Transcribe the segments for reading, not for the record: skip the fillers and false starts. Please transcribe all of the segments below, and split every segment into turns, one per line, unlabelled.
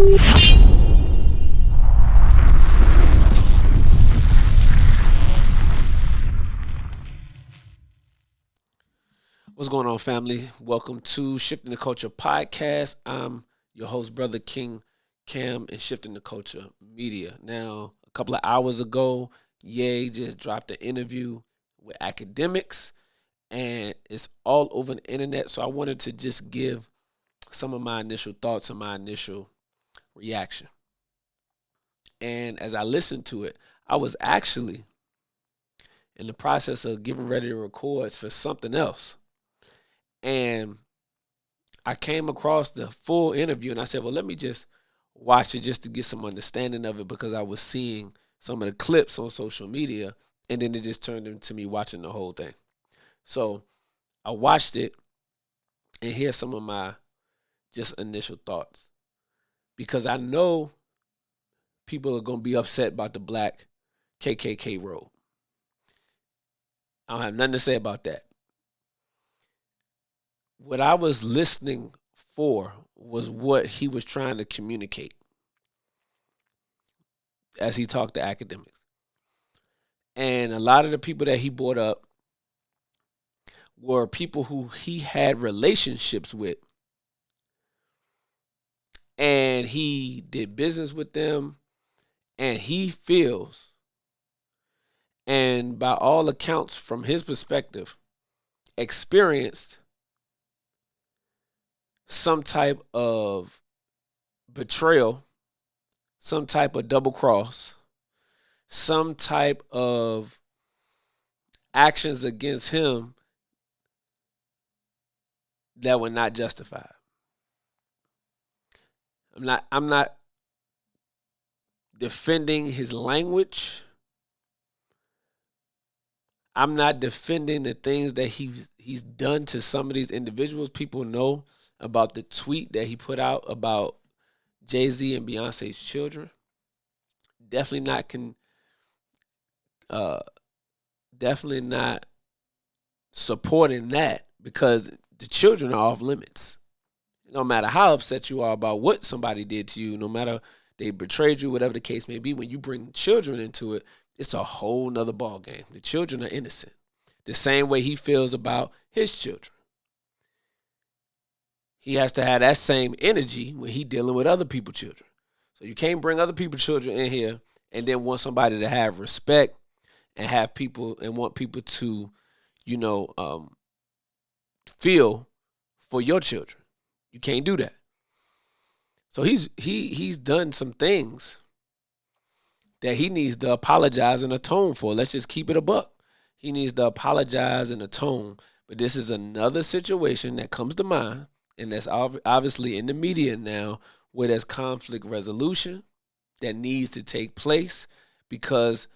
What's going on, family? Welcome to Shifting the Culture podcast. I'm your host, Brother King Cam, and Shifting the Culture Media. Now, a couple of hours ago, Ye just dropped an interview with Akademiks, and it's all over the internet. So I wanted to just give some of my initial thoughts and my initial reaction. And as I listened to it, I was actually in the process of getting ready to record for something else. And I came across the full interview and I said, well, let me just watch it just to get some understanding of it, because I was seeing some of the clips on social media, and then it just turned into me watching the whole thing. So I watched it, and here's some of my just initial thoughts, because I know people are going to be upset about the black KKK robe. I don't have nothing to say about that. What I was listening for was what he was trying to communicate as he talked to Akademiks. And a lot of the people that he brought up were people who he had relationships with, and he did business with them, and he feels, and by all accounts from his perspective, experienced some type of betrayal, some type of double cross, some type of actions against him that were not justified. I'm not defending his language. I'm not defending the things that he's done to some of these individuals. People know about the tweet that he put out about Jay-Z and Beyonce's children. Definitely not supporting that, because the children are off limits. No matter how upset you are about what somebody did to you, no matter they betrayed you, whatever the case may be, when you bring children into it, it's a whole nother ball game. The children are innocent. The same way he feels about his children. He has to have that same energy when he dealing with other people's children. So you can't bring other people's children in here and then want somebody to have respect and have people and want people to, feel for your children. You can't do that. So he's done some things that he needs to apologize and atone for. Let's just keep it a buck. He needs to apologize and atone. But this is another situation that comes to mind, and that's obviously in the media now, where there's conflict resolution that needs to take place, because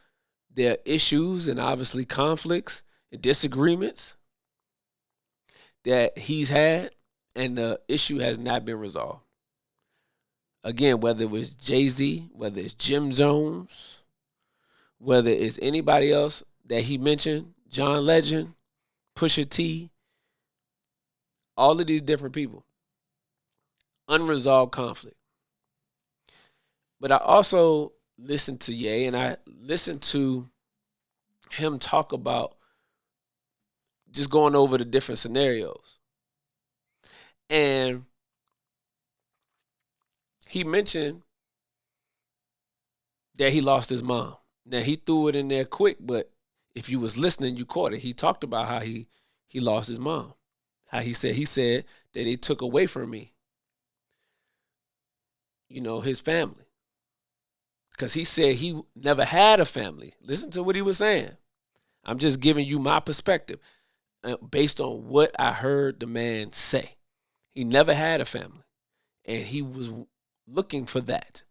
there are issues and obviously conflicts and disagreements that he's had, and the issue has not been resolved. Again, whether it was Jay-Z, whether it's Jim Jones, whether it's anybody else that he mentioned, John Legend, Pusha T, all of these different people. Unresolved conflict. But I also listened to Ye, and I listened to him talk about just going over the different scenarios. And he mentioned that he lost his mom. Now, he threw it in there quick, but if you was listening, you caught it. He talked about how he lost his mom. How he said that they took away from me, his family. Because he said he never had a family. Listen to what he was saying. I'm just giving you my perspective based on what I heard the man say. He never had a family, and he was looking for that.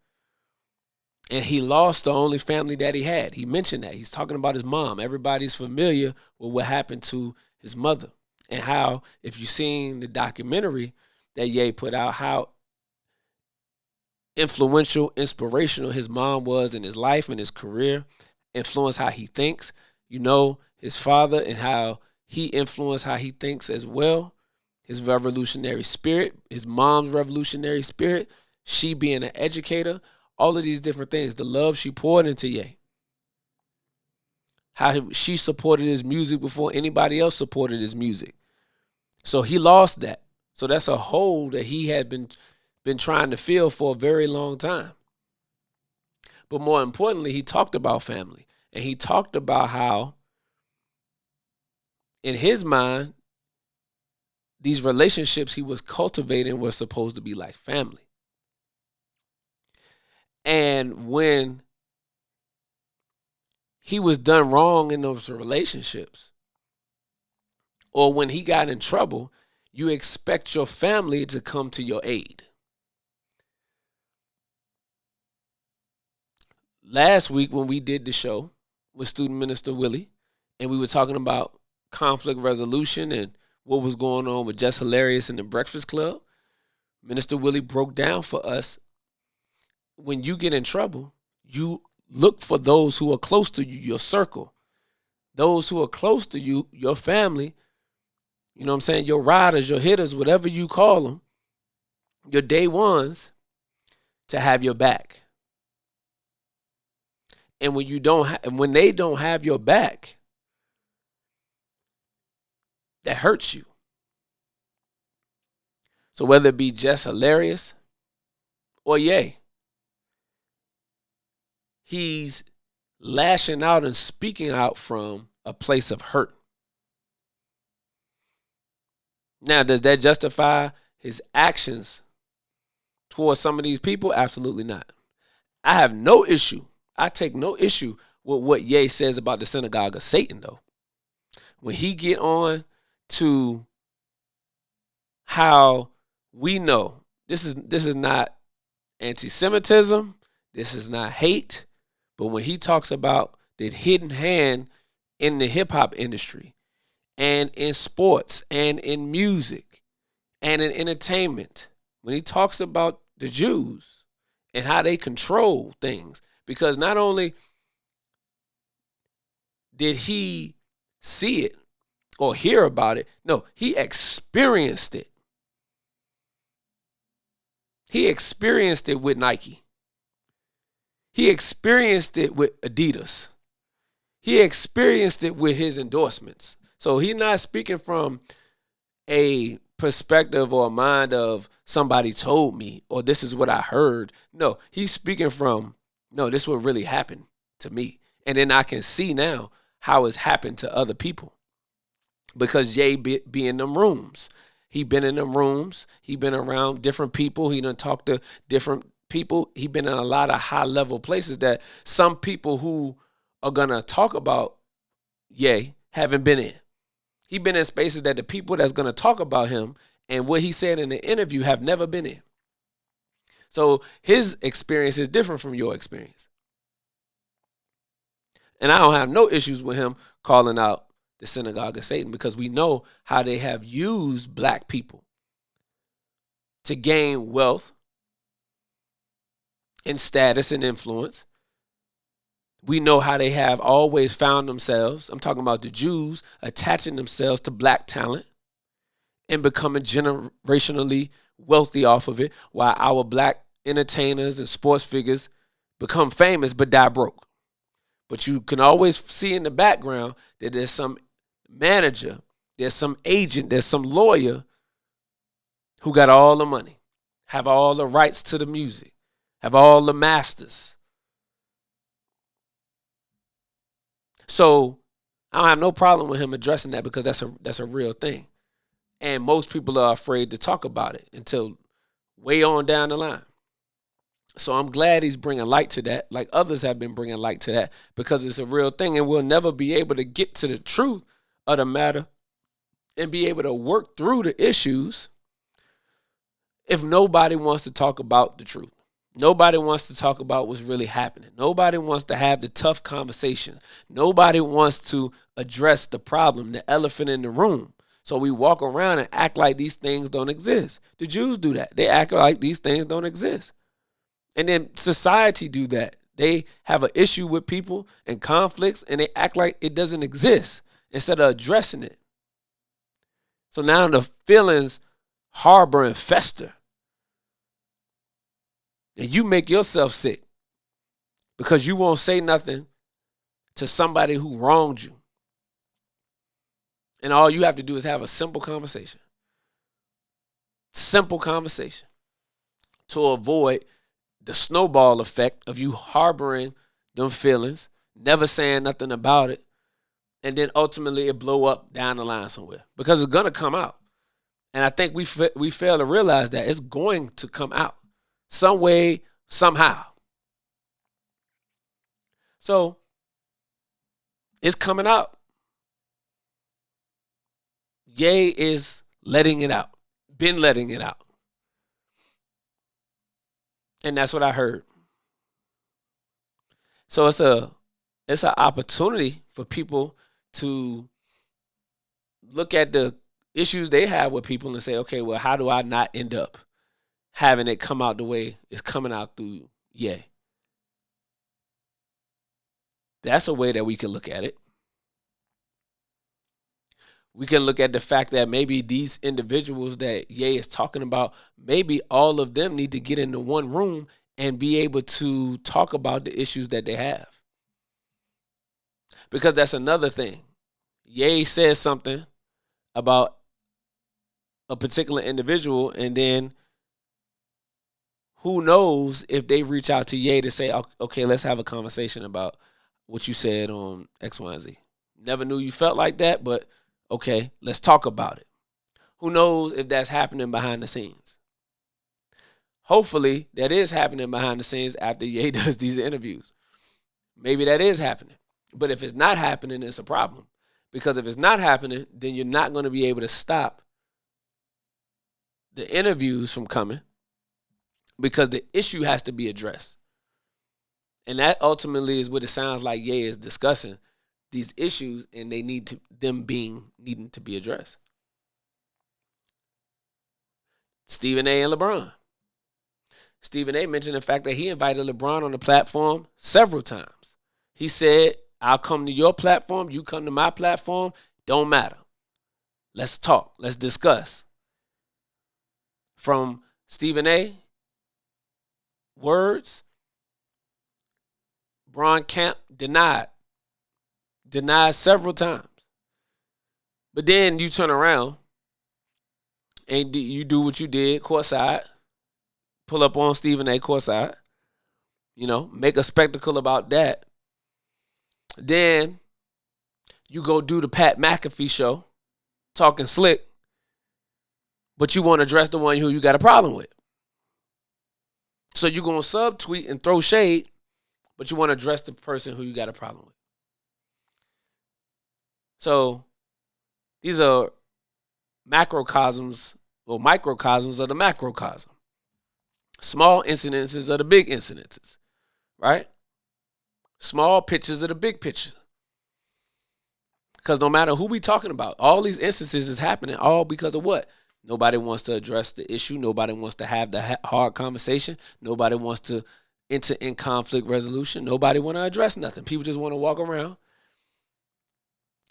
And he lost the only family that he had. He mentioned that. He's talking about his mom. Everybody's familiar with what happened to his mother, and how, if you've seen the documentary that Ye put out, how influential, inspirational his mom was in his life and his career, influenced how he thinks. His father, and how he influenced how he thinks as well. His revolutionary spirit, his mom's revolutionary spirit, she being an educator, all of these different things, the love she poured into Ye, how she supported his music before anybody else supported his music. So he lost that. So that's a hole that he had been trying to fill for a very long time. But more importantly, he talked about family. And he talked about how, in his mind, these relationships he was cultivating were supposed to be like family. And when he was done wrong in those relationships, or when he got in trouble, you expect your family to come to your aid. Last week when we did the show with Student Minister Willie, and we were talking about conflict resolution and what was going on with Just Hilarious and the Breakfast Club, Minister Willie broke down for us, when you get in trouble, you look for those who are close to you, your circle. Those who are close to you, your family, you know what I'm saying, your riders, your hitters, whatever you call them, your day ones, to have your back. And when when they don't have your back, that hurts you. So whether it be Just Hilarious or Ye, he's lashing out and speaking out from a place of hurt. Now, does that justify his actions towards some of these people? Absolutely not. I have no issue. I take no issue with what Ye says about the synagogue of Satan, though. When he get on to how we know this is not anti-Semitism, this is not hate, but when he talks about the hidden hand in the hip-hop industry and in sports and in music and in entertainment, when he talks about the Jews and how they control things, because not only did he see it or hear about it, no, he experienced it. He experienced it with Nike. He experienced it with Adidas. He experienced it with his endorsements. So he's not speaking from a perspective or a mind of somebody told me or this is what I heard. No, he's speaking from, no, this is what really happened to me. And then I can see now how it's happened to other people. Because Ye be in them rooms. He been in them rooms. He been around different people. He done talked to different people. He been in a lot of high level places that some people who are gonna talk about Ye haven't been in. He been in spaces that the people that's gonna talk about him and what he said in the interview have never been in. So his experience is different from your experience. And I don't have no issues with him calling out the synagogue of Satan, because we know how they have used black people to gain wealth and status and influence. We know how they have always found themselves, I'm talking about the Jews, attaching themselves to black talent and becoming generationally wealthy off of it, while our black entertainers and sports figures become famous but die broke. But you can always see in the background that there's some manager, there's some agent, there's some lawyer who got all the money, have all the rights to the music, have all the masters. So I don't have no problem with him addressing that, because that's a real thing. And most people are afraid to talk about it until way on down the line. So I'm glad he's bringing light to that, like others have been bringing light to that, because it's a real thing, and we'll never be able to get to the truth of the matter and be able to work through the issues if nobody wants to talk about the truth. Nobody wants to talk about what's really happening. Nobody wants to have the tough conversation. Nobody wants to address the problem, the elephant in the room. So we walk around and act like these things don't exist. The Jews do that. They act like these things don't exist. And then society do that. They have an issue with people and conflicts, and they act like it doesn't exist instead of addressing it. So now the feelings harbor and fester. And you make yourself sick because you won't say nothing to somebody who wronged you. And all you have to do is have a simple conversation. Simple conversation to avoid the snowball effect of you harboring them feelings, never saying nothing about it, and then ultimately it blow up down the line somewhere because it's gonna come out. And I think we fail to realize that it's going to come out some way, somehow. So it's coming out. Ye is letting it out, been letting it out. And that's what I heard. So it's an opportunity for people to look at the issues they have with people and say, okay, well, how do I not end up having it come out the way it's coming out through Ye? That's a way that we can look at it. We can look at the fact that maybe these individuals that Ye is talking about, maybe all of them need to get into one room and be able to talk about the issues that they have. Because that's another thing. Ye says something about a particular individual, and then who knows if they reach out to Ye to say, okay, let's have a conversation about what you said on X, Y, and Z. Never knew you felt like that, but okay, let's talk about it. Who knows if that's happening behind the scenes? Hopefully, that is happening behind the scenes after Ye does these interviews. Maybe that is happening. But if it's not happening, it's a problem. Because if it's not happening, then you're not going to be able to stop the interviews from coming because the issue has to be addressed. And that ultimately is what it sounds like Ye is discussing, these issues, and they needing to be addressed. Stephen A. and LeBron. Stephen A. mentioned the fact that he invited LeBron on the platform several times. He said, I'll come to your platform, you come to my platform, don't matter. Let's talk, let's discuss. From Stephen A. words, Bron Camp denied several times. But then you turn around and you do what you did courtside, pull up on Stephen A. courtside, make a spectacle about that. Then you go do the Pat McAfee show, talking slick, but you want to address the one who you got a problem with. So you're going to subtweet and throw shade, but you want to address the person who you got a problem with. So these are microcosms of the macrocosm. Small incidences are the big incidences, right? Small pictures of the big picture. Because no matter who we talking about, all these instances is happening all because of what? Nobody wants to address the issue. Nobody wants to have the hard conversation. Nobody wants to enter in conflict resolution. Nobody want to address nothing. People just want to walk around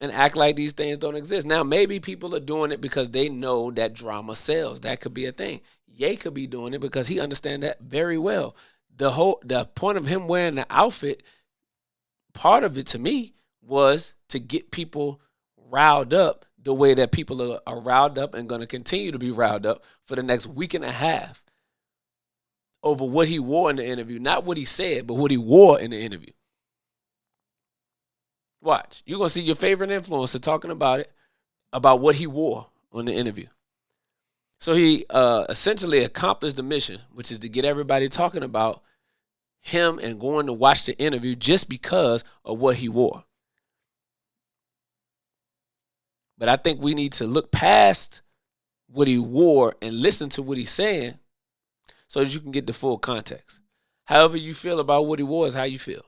and act like these things don't exist. Now, maybe people are doing it because they know that drama sells. That could be a thing. Ye could be doing it because he understands that very well. The point of him wearing the outfit, part of it to me was to get people riled up the way that people are riled up and going to continue to be riled up for the next week and a half over what he wore in the interview. Not what he said, but what he wore in the interview. Watch. You're going to see your favorite influencer talking about it, about what he wore on the interview. So he essentially accomplished the mission, which is to get everybody talking about him and going to watch the interview just because of what he wore. But I think we need to look past what he wore and listen to what he's saying so that you can get the full context. However you feel about what he wore is how you feel.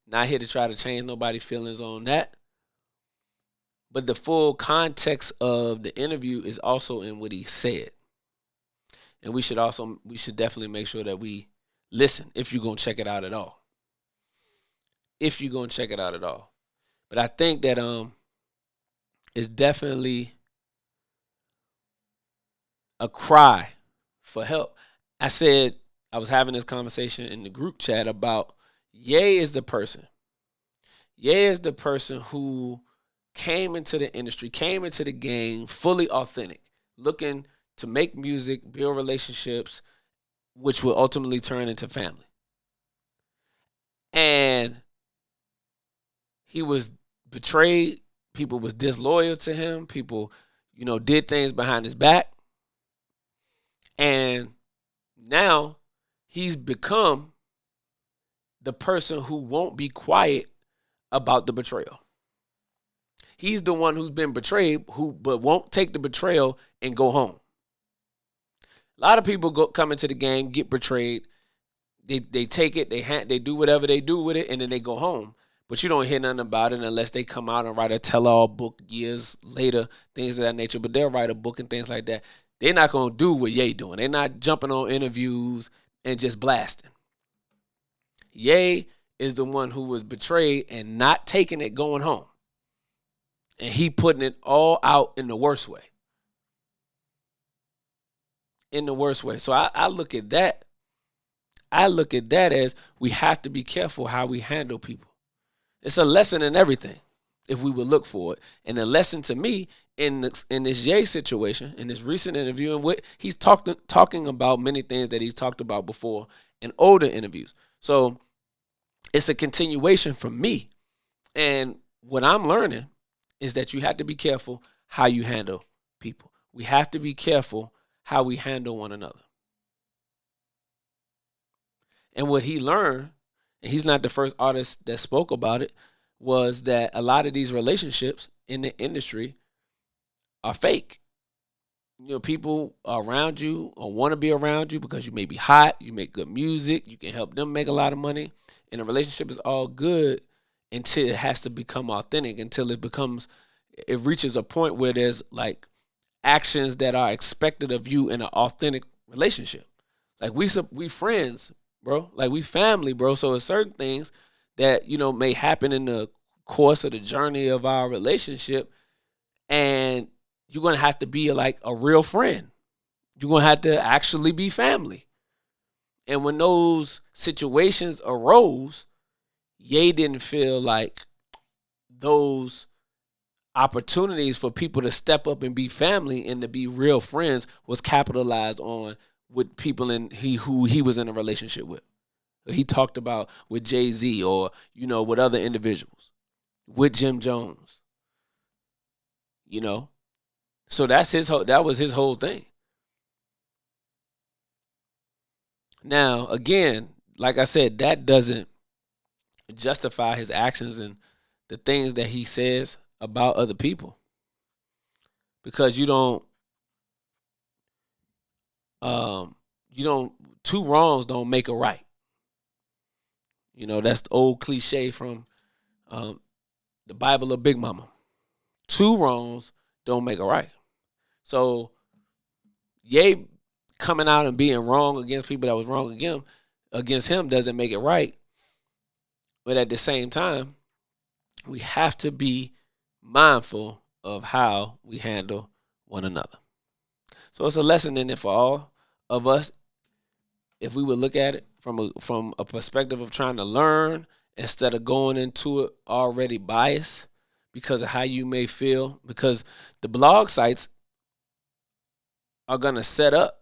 Not here to try to change nobody's feelings on that. But the full context of the interview is also in what he said. And we should definitely make sure that we listen if you're going to check it out at all. But I think that it's definitely a cry for help. I said I was having this conversation in the group chat about Ye is the person. Ye is the person who came into the industry, came into the game fully authentic, looking to make music, build relationships, which will ultimately turn into family. And he was betrayed. People was disloyal to him. People, did things behind his back. And now he's become the person who won't be quiet about the betrayal. He's the one who's been betrayed, but won't take the betrayal and go home. A lot of people come into the game, get betrayed. They take it, they do whatever they do with it, and then they go home. But you don't hear nothing about it unless they come out and write a tell-all book years later, things of that nature. But they'll write a book and things like that. They're not going to do what Ye doing. They're not jumping on interviews and just blasting. Ye is the one who was betrayed and not taking it going home. And he putting it all out in the worst way. In the worst way. So I look at that. I look at that as we have to be careful how we handle people. It's a lesson in everything if we would look for it. And the lesson to me in this Ye situation, in this recent interview, and he's talking about many things that he's talked about before in older interviews. So it's a continuation from me. And what I'm learning is that you have to be careful how you handle people. We have to be careful how we handle one another. And what he learned, and he's not the first artist that spoke about it, was that a lot of these relationships in the industry are fake. People around you or want to be around you because you may be hot, you make good music, you can help them make a lot of money, and the relationship is all good until it has to become authentic, until it reaches a point where there's like actions that are expected of you in an authentic relationship. Like we friends, bro. Like we family, bro. So there's certain things that, may happen in the course of the journey of our relationship, and you're going to have to be like a real friend. You're going to have to actually be family. And when those situations arose, Ye didn't feel like those opportunities for people to step up and be family and to be real friends was capitalized on with people who he was in a relationship with. He talked about with Jay-Z or, with other individuals, with Jim Jones, So that was his whole thing. Now, again, like I said, that doesn't justify his actions and the things that he says about other people. Because two wrongs don't make a right. That's the old cliche from the Bible of Big Mama. Two wrongs don't make a right. So, Ye coming out and being wrong against people that was wrong against him doesn't make it right. But at the same time, we have to be mindful of how we handle one another. So it's a lesson in it for all of us. If we would look at it from a perspective of trying to learn instead of going into it already biased because of how you may feel, because the blog sites are going to set up,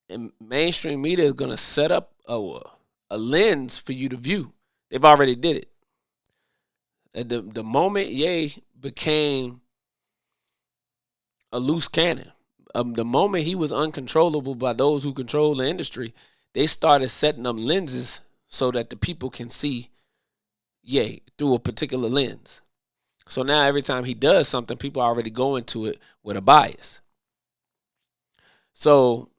and mainstream media is going to set up a lens for you to view. They've already did it. At the moment Ye became a loose cannon, the moment he was uncontrollable by those who control the industry, they started setting up lenses so that the people can see Ye through a particular lens. So now every time he does something, people already go into it with a bias. So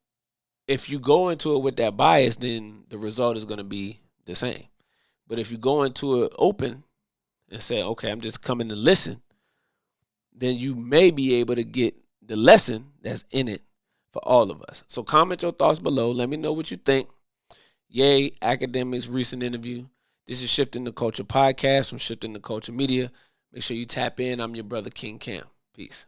if you go into it with that bias, then the result is going to be the same. But if you go into it open and say, okay, I'm just coming to listen, then you may be able to get the lesson that's in it for all of us. So comment your thoughts below. Let me know what you think. Ye, Akademiks, recent interview. This is Shifting the Culture podcast from Shifting the Culture Media. Make sure you tap in. I'm your brother, King Cam. Peace.